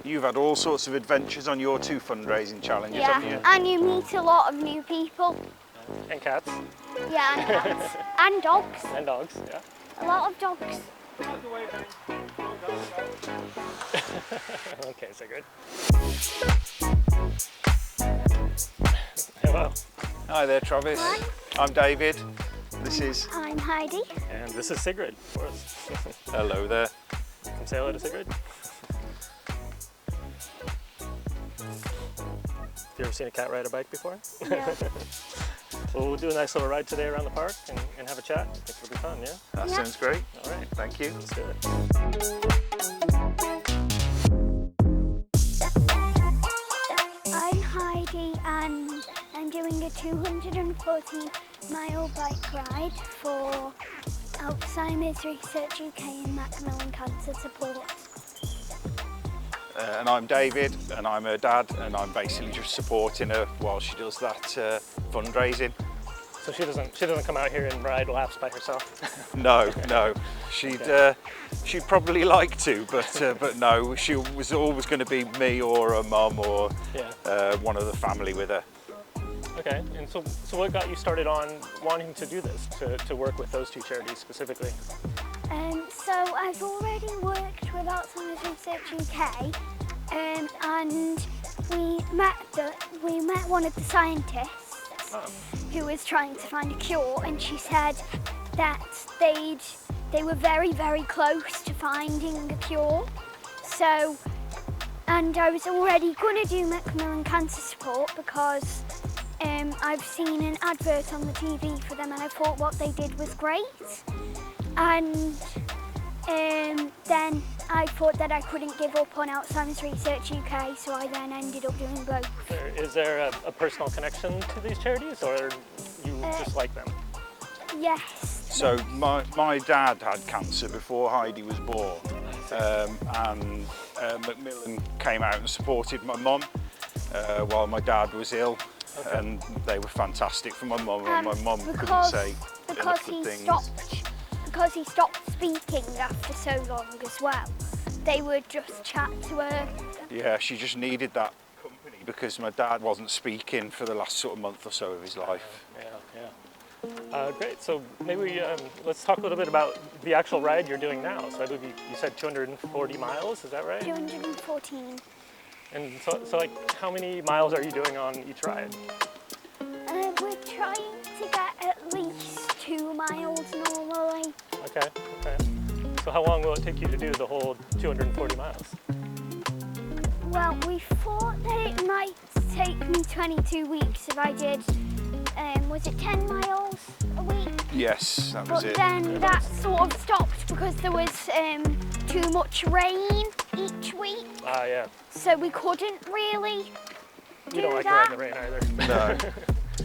You've had all sorts of adventures on your 2 fundraising challenges, haven't you? And you meet a lot of new people. And cats. Yeah, and cats. And dogs. And dogs, yeah. A lot of dogs. Okay, Sigrid. Hello. Hi there, Travis. Hi. I'm David. This is... I'm Heidi. And this is Sigrid, of course. Hello there. Come say hello to Sigrid. Have you ever seen a cat ride a bike before? Yeah. Well, we'll do a nice little ride today around the park and have a chat. I think it'll be fun, yeah? That sounds great. All right. Thank you. Let's do it. I'm Heidi and I'm doing a 214-mile bike ride for Alzheimer's Research UK and MacMillan Cancer Support. And I'm David, and I'm her dad, and I'm basically just supporting her while she does that fundraising. So she doesn't come out here and ride laps by herself? No. She'd probably like to, but no. She was always going to be me or her mum or one of the family with her. Okay, and so what got you started on wanting to do this, to work with those 2 charities specifically? So I've already worked with Alzheimer's Research UK, and we met one of the scientists who was trying to find a cure, and she said that they were very, very close to finding a cure. So, and I was already going to do MacMillan Cancer Support because I've seen an advert on the TV for them, and I thought what they did was great. And then I thought that I couldn't give up on Alzheimer's Research UK, so I then ended up doing both. Is there a personal connection to these charities, or you just like them? Yes. So my dad had cancer before Heidi was born, and MacMillan came out and supported my mum while my dad was ill. Okay. And they were fantastic for my mum, and my mum couldn't say enough good things. Because he stopped speaking after so long as well, they would just chat to her. Yeah, she just needed that company because my dad wasn't speaking for the last sort of month or so of his life. Yeah. Great, so maybe let's talk a little bit about the actual ride you're doing now. So I believe you said 240 miles, is that right? 214. And so like, how many miles are you doing on each ride? We're trying to get at least 2 miles normally. Okay. So how long will it take you to do the whole 240 miles? Well, we thought that it might take me 22 weeks if I did, was it 10 miles a week? Yes, that was it. But then that sort of stopped because there was too much rain each week. Yeah. So we couldn't really do You don't like that. to ride in the rain either. No.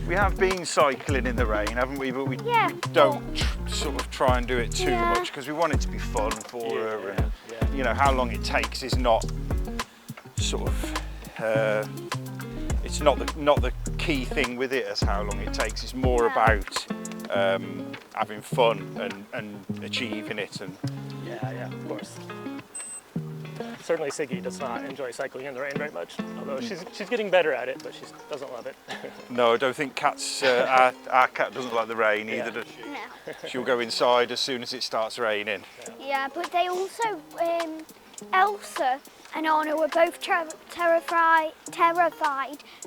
We have been cycling in the rain, haven't we? But we don't sort of try and do it too much because we want it to be fun for her. And you know, how long it takes is not sort of it's not the key thing with it as how long it takes. It's more about having fun and achieving it. And yeah, of course. Certainly Siggy does not enjoy cycling in the rain very much, although she's getting better at it, but she doesn't love it. no, I don't think cats, our cat doesn't like the rain either, does she? No. She'll go inside as soon as it starts raining. Yeah, but they also, Elsa and Anna were both terrified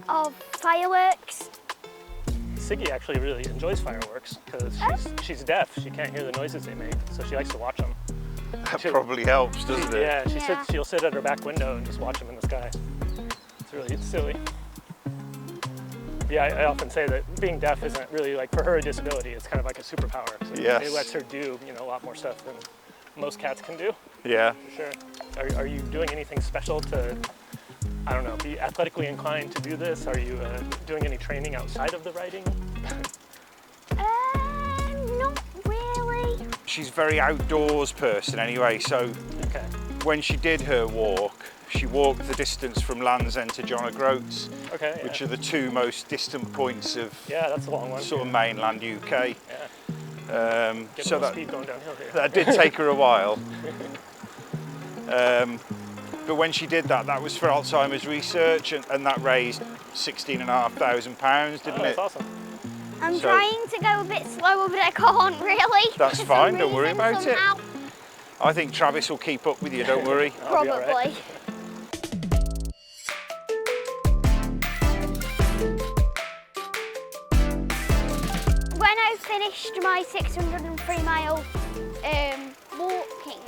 of fireworks. Siggy actually really enjoys fireworks because she's deaf. She can't hear the noises they make, so she likes to watch them. That probably helps, doesn't it? Yeah, she'll sit at her back window and just watch them in the sky. It's silly. Yeah, I often say that being deaf isn't really like for her a disability. It's kind of like a superpower. So it lets her do a lot more stuff than most cats can do. Yeah. For sure. Are you doing anything special to, I don't know, be athletically inclined to do this? Are you doing any training outside of the riding? Not really. She's a very outdoors person anyway, so when she did her walk, she walked the distance from Land's End to John O'Groats, which are the 2 most distant points of that's a long one. sort of mainland UK. So speed going downhill here. That did take her a while. But when she did that, that was for Alzheimer's research, and that raised £16,500, didn't it? That's awesome. I'm trying to go a bit slower, but I can't really. That's fine, don't worry about it. I think Travis will keep up with you, don't worry. Probably. When I finished my 603-mile walking,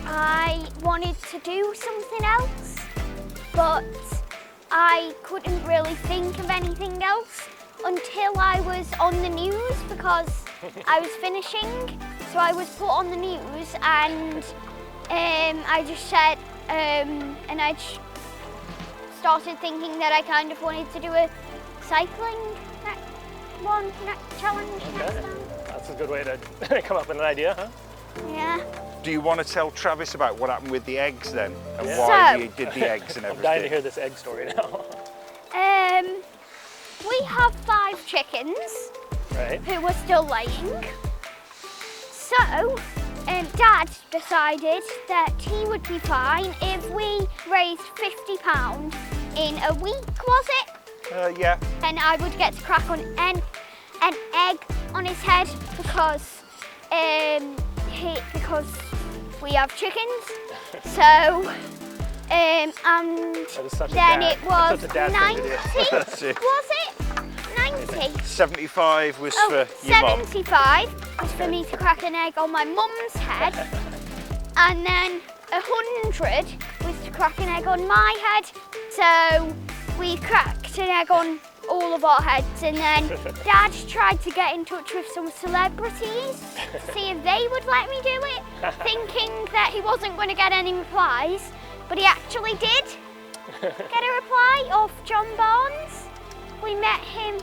I wanted to do something else, but I couldn't really think of anything else until I was on the news because I was finishing. So I was put on the news and I just said, and I started thinking that I kind of wanted to do a cycling challenge next time. That's a good way to come up with an idea, huh? Yeah. Do you want to tell Travis about what happened with the eggs then? And why you did the eggs and everything? I'm dying to hear this egg story now. We have 5 chickens who were still laying. So, Dad decided that he would be fine if we raised £50 in a week, was it? Yeah. And I would get to crack on an egg on his head because we have chickens. So, and then it was 90, was it? 90? 75 was for your mum. 75 was for me to crack an egg on my mum's head, and then 100 was to crack an egg on my head. So we cracked an egg on all of our heads, and then Dad tried to get in touch with some celebrities to see if they would let me do it, thinking that he wasn't going to get any replies, but he actually did get a reply off John Barnes. We met him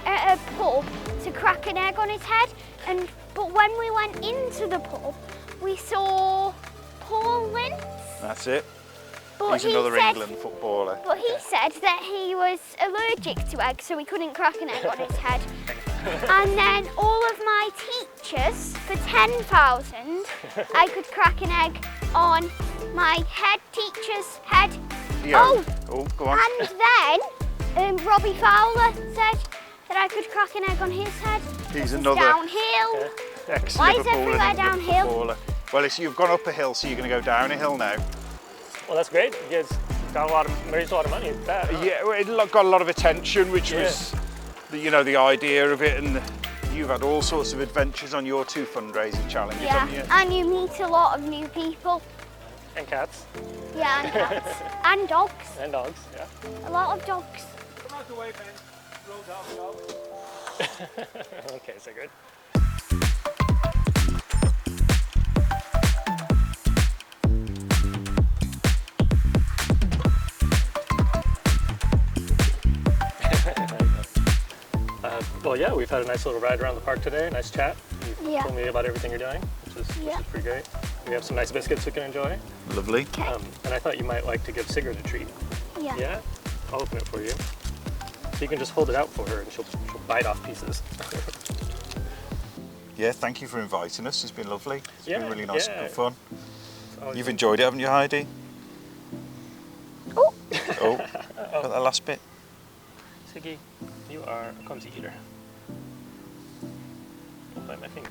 at a pub to crack an egg on his head, but when we went into the pub, we saw Paul Lynch. That's it. But he's another England footballer. But he said that he was allergic to eggs, so we couldn't crack an egg on his head. And then all of my teachers, for 10,000, I could crack an egg on my head teacher's head. Yeah. Oh, go on. And then Robbie Fowler said that I could crack an egg on his head. He's another downhill. Ex-Liverpool. Why is everywhere downhill? Footballer. Well, you've gone up a hill, so you're going to go down a hill now. Well, that's great. You guys raised a lot of money with that. Huh? Yeah, it got a lot of attention, which was, the idea of it, and you've had all sorts of adventures on your 2 fundraising challenges, haven't you? And you meet a lot of new people. And cats. Yeah, and cats. And dogs. And dogs, yeah. A lot of dogs. Come out the way, Ben. Roll down, dog. Okay, Sigrid. Well, yeah, we've had a nice little ride around the park today, nice chat. You told me about everything you're doing, which is pretty great. We have some nice biscuits we can enjoy. Lovely. And I thought you might like to give Sigrid a treat. Yeah. Yeah? I'll open it for you. So you can just hold it out for her and she'll bite off pieces. Yeah, thank you for inviting us. It's been lovely. It's been really nice and good fun. Oh, You've enjoyed it, haven't you, Heidi? Oh. Oh, got that last bit. Siggy, you are a clumsy eater. Don't bite my finger.